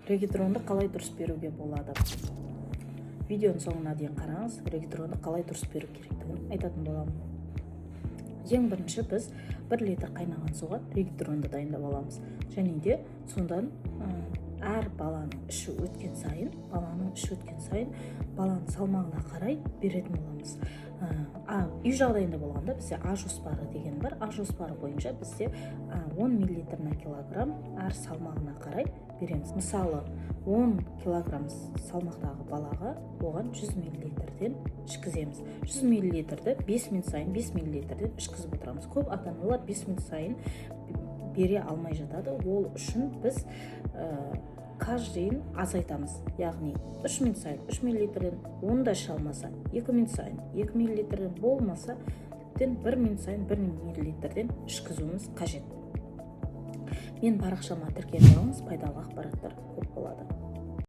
регидронды қалай дұрыс беруге болады? Видеоның соңына дейін қараңыз, регидронды қалай дұрыс беру керектігін айтатын боламын. Ең бірінші біз 1 литр қайнаған суға регидронды дайындап аламыз. Және де сондан әр баланың іші өткен сайын, баланың салмағына қарай беретін боламыз. Үй жағдайында болғанда бізде А жоспары деген бар. А жоспары бойынша бізде 10 мл на килограмм әр салмағына қарай береміз. Мысалы, 10 килограмм салмақтағы балаға оған 100 мл-ден ішкіземіз. 100 мл-ді 5 минут сайын 5 мл-ден ішкізіп отырамыз. Көп ата-аналар 5 минут сайын бере алмай жатады. Ол үшін біз каждыйын азайтамыз. Яғни 3 минут сайын 3 мл-ден, онда іше алмаса 2 минут сайын 2 мл-ден, болмаса 1 минут сайын 1 мл-ден ішкізуіміз қажет. Мен парақшама тіркеліп алыңыз, пайдалы ақпараттар көп.